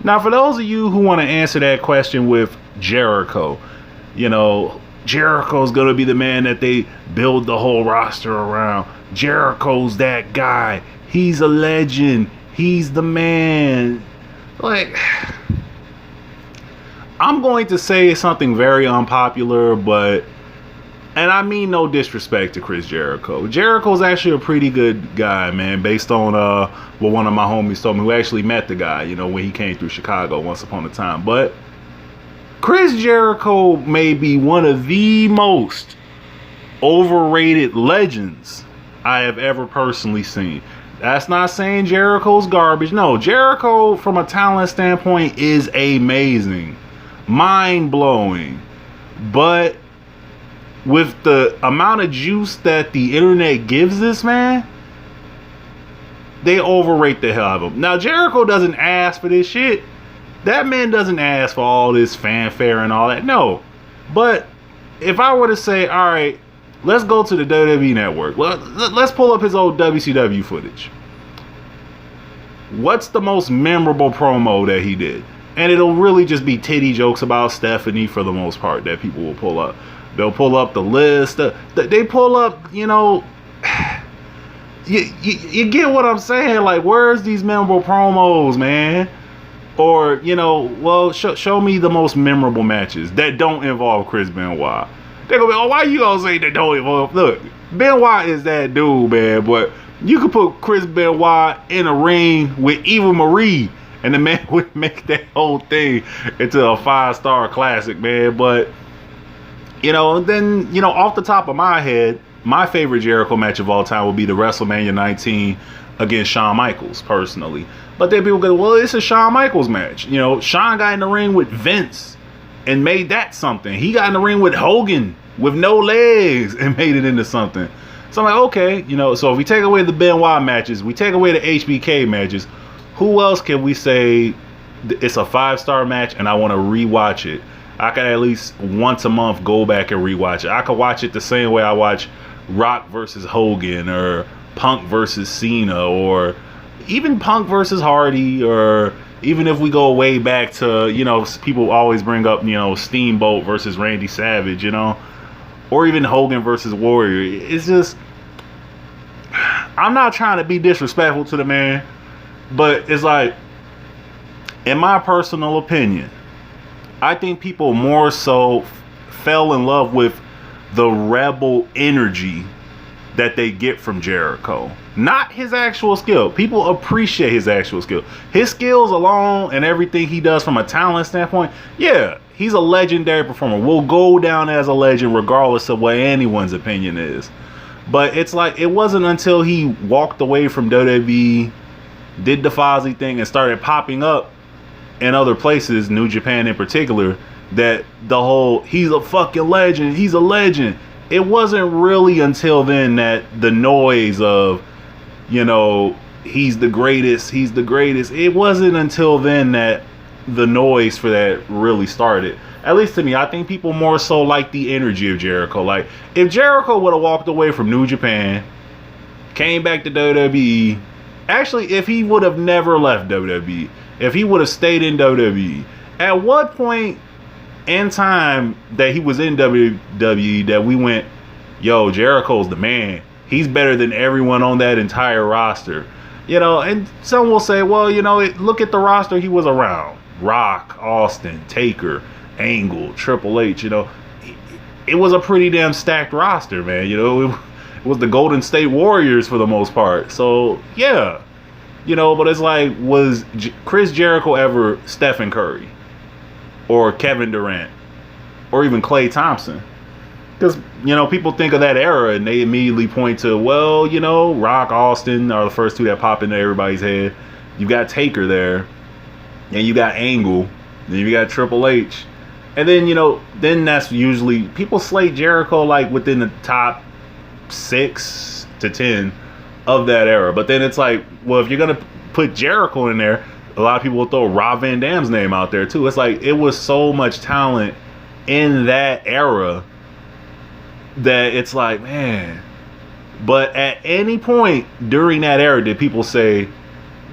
Now, for those of you who want to answer that question with Jericho, Jericho's going to be the man that they build the whole roster around. Jericho's that guy. He's a legend. He's the man. Like, I'm going to say something very unpopular, and I mean no disrespect to Chris Jericho. Jericho's actually a pretty good guy, man, based on what one of my homies told me, who actually met the guy, when he came through Chicago once upon a time. But Chris Jericho may be one of the most overrated legends I have ever personally seen. That's not saying Jericho's garbage. No, Jericho, from a talent standpoint, is amazing. Mind-blowing. But with the amount of juice that the internet gives this man, they overrate the hell out of him. Now, Jericho doesn't ask for this shit. That man doesn't ask for all this fanfare and all that. No. But if I were to say, all right, let's go to the WWE Network. Let's pull up his old WCW footage. What's the most memorable promo that he did? And it'll really just be titty jokes about Stephanie for the most part that people will pull up. They'll pull up the list. They pull up, you get what I'm saying? Like, where's these memorable promos, man? Or, show me the most memorable matches that don't involve Chris Benoit. They're going to be, why you going to say they don't involve? Look, Benoit is that dude, man. But you could put Chris Benoit in a ring with Eva Marie, and the man would make that whole thing into a 5-star classic, man. But, then, off the top of my head, my favorite Jericho match of all time would be the WrestleMania 19 against Shawn Michaels, personally. But then people go, well, it's a Shawn Michaels match. Shawn got in the ring with Vince and made that something. He got in the ring with Hogan with no legs and made it into something. So I'm like, okay, so if we take away the Benoit matches, we take away the HBK matches, who else can we say it's a 5-star match and I want to rewatch it? I can at least once a month go back and rewatch it. I could watch it the same way I watch Rock versus Hogan, or Punk versus Cena, or even Punk versus Hardy, or even if we go way back to, people always bring up, Steamboat versus Randy Savage, or even Hogan versus Warrior. It's just, I'm not trying to be disrespectful to the man, but it's like, in my personal opinion, I think people more so fell in love with the rebel energy that they get from Jericho, not his actual skill. People appreciate his actual skill. His skills alone and everything he does from a talent standpoint, yeah, he's a legendary performer. Will go down as a legend regardless of what anyone's opinion is. But it's like, it wasn't until he walked away from WWE, did the Fozzy thing, and started popping up in other places, New Japan in particular, that the whole, he's a fucking legend, he's a legend. It wasn't really until then that the noise of, he's the greatest, he's the greatest. It wasn't until then that the noise for that really started. At least to me, I think people more so like the energy of Jericho. Like, if Jericho would have walked away from New Japan, came back to WWE, actually, if he would have never left WWE, if he would have stayed in WWE, at what point in time that he was in WWE that we went, yo, Jericho's the man. He's better than everyone on that entire roster. And some will say, well, look at the roster he was around. Rock, Austin, Taker, Angle, Triple H, it was a pretty damn stacked roster, man. It was the Golden State Warriors for the most part. So, yeah. But it's like, was Chris Jericho ever Stephen Curry? Or Kevin Durant? Or even Klay Thompson? Because, people think of that era and they immediately point to, well, Rock, Austin are the first two that pop into everybody's head. You got Taker there. And you got Angle. Then you got Triple H. And then, then that's usually, people slate Jericho like within the top 6 to 10 of that era. But then it's like, well, if you're going to put Jericho in there, a lot of people will throw Rob Van Dam's name out there too. It's like, it was so much talent in that era that it's like, man. But at any point during that era did people say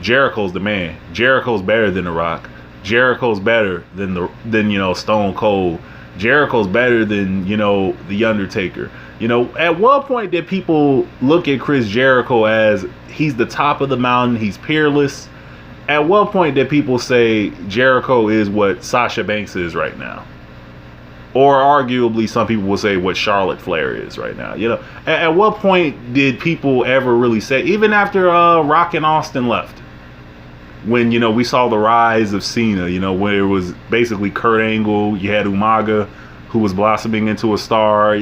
Jericho's the man, Jericho's better than The Rock, Jericho's better than Stone Cold. Jericho's better than the Undertaker. At what point did people look at Chris Jericho as he's the top of the mountain, he's peerless? At what point did people say Jericho is what Sasha Banks is right now? Or arguably, some people will say what Charlotte Flair is right now. At what point did people ever really say, even after Rock and Austin left, when we saw the rise of Cena, where it was basically Kurt Angle, you had Umaga, who was blossoming into a star,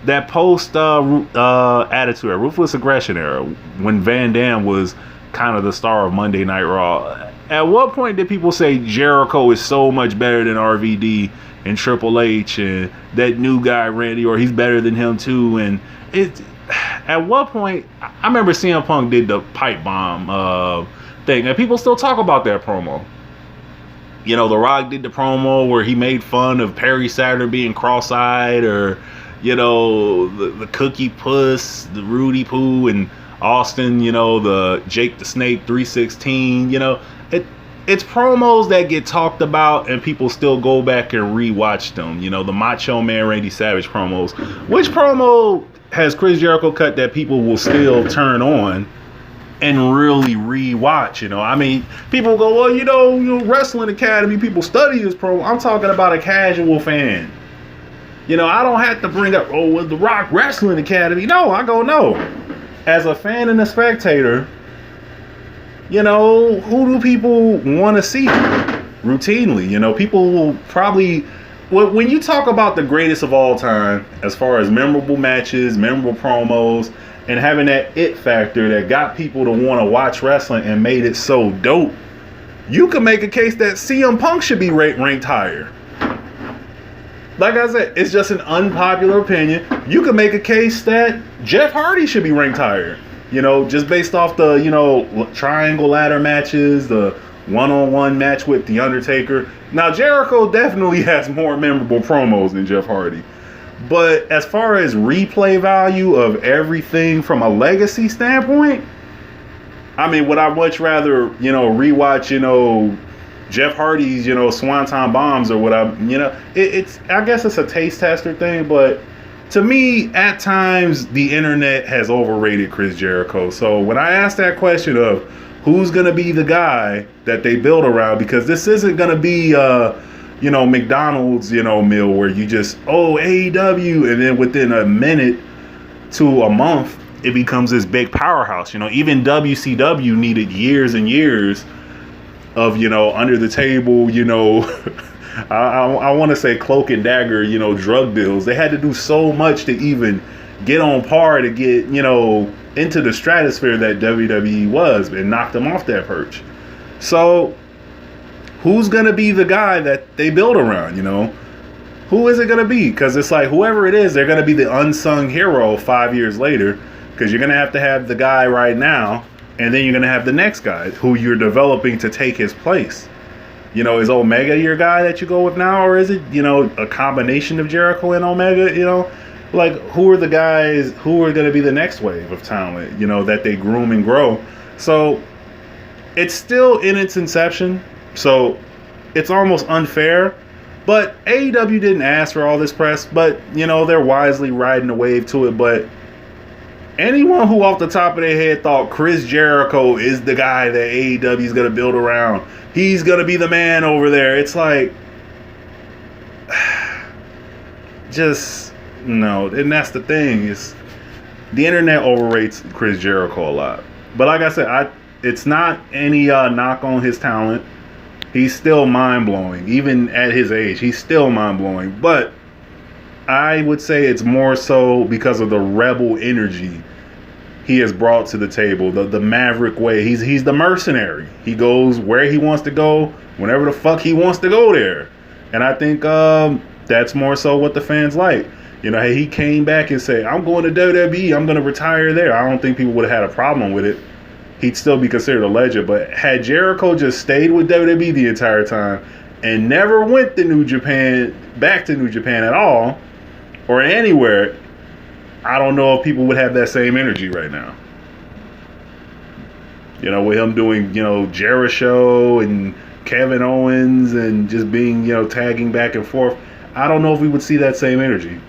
that post Attitude Era, Ruthless Aggression era, when Van Dam was kind of the star of Monday Night Raw. At what point did people say Jericho is so much better than RVD and Triple H and that new guy Randy, or he's better than him too? And at what point, I remember CM Punk did the pipe bomb thing, and people still talk about that promo. The Rock did the promo where he made fun of Perry Saturn being cross-eyed, or the Cookie Puss, the Rudy Poo, and Austin, the Jake the Snake 316. It's promos that get talked about and people still go back and rewatch them. The Macho Man Randy Savage promos. Which promo has Chris Jericho cut that people will still turn on and really rewatch? People go, well, Wrestling Academy, people study this promo. I'm talking about a casual fan. I don't have to bring up, the Rock Wrestling Academy. No, I go, no. As a fan and a spectator, who do people want to see routinely? People will probably, when you talk about the greatest of all time, as far as memorable matches, memorable promos, and having that it factor that got people to want to watch wrestling and made it so dope, you can make a case that CM Punk should be ranked higher. Like I said, it's just an unpopular opinion. You can make a case that Jeff Hardy should be ranked higher. Just based off the, triangle ladder matches, the one-on-one match with The Undertaker. Now, Jericho definitely has more memorable promos than Jeff Hardy. But as far as replay value of everything from a legacy standpoint, would I much rather, rewatch, Jeff Hardy's, Swanton Bombs, or what I guess it's a taste tester thing, but to me, at times, the internet has overrated Chris Jericho. So when I ask that question of who's going to be the guy that they build around, because this isn't going to be, McDonald's, meal where you just, AEW, and then within a minute to a month, it becomes this big powerhouse. Even WCW needed years and years of, under the table, I want to say cloak and dagger, drug deals. They had to do so much to even get on par to get, into the stratosphere that WWE was, and knocked them off that perch. So who's going to be the guy that they build around, Who is it going to be? Because it's like, whoever it is, they're going to be the unsung hero 5 years later, because you're going to have the guy right now, and then you're going to have the next guy who you're developing to take his place. Is Omega your guy that you go with now, or is it, a combination of Jericho and Omega? Like, who are the guys who are going to be the next wave of talent, that they groom and grow? So it's still in its inception, so it's almost unfair. But AEW didn't ask for all this press, but, they're wisely riding the wave to it. But anyone who off the top of their head thought Chris Jericho is the guy that AEW is going to build around, he's going to be the man over there, it's like, just no. And that's the thing, is the internet overrates Chris Jericho a lot. But like I said, it's not any knock on his talent. He's still mind-blowing. Even at his age, he's still mind-blowing. But I would say it's more so because of the rebel energy he has brought to the table, the maverick way. He's the mercenary. He goes where he wants to go, whenever the fuck he wants to go there. And I think that's more so what the fans like. He came back and said, I'm going to WWE, I'm going to retire there. I don't think people would have had a problem with it. He'd still be considered a legend. But had Jericho just stayed with WWE the entire time and never went to New Japan, back to New Japan at all, or anywhere, I don't know if people would have that same energy right now. With him doing, Jericho and Kevin Owens and just being, tagging back and forth, I don't know if we would see that same energy.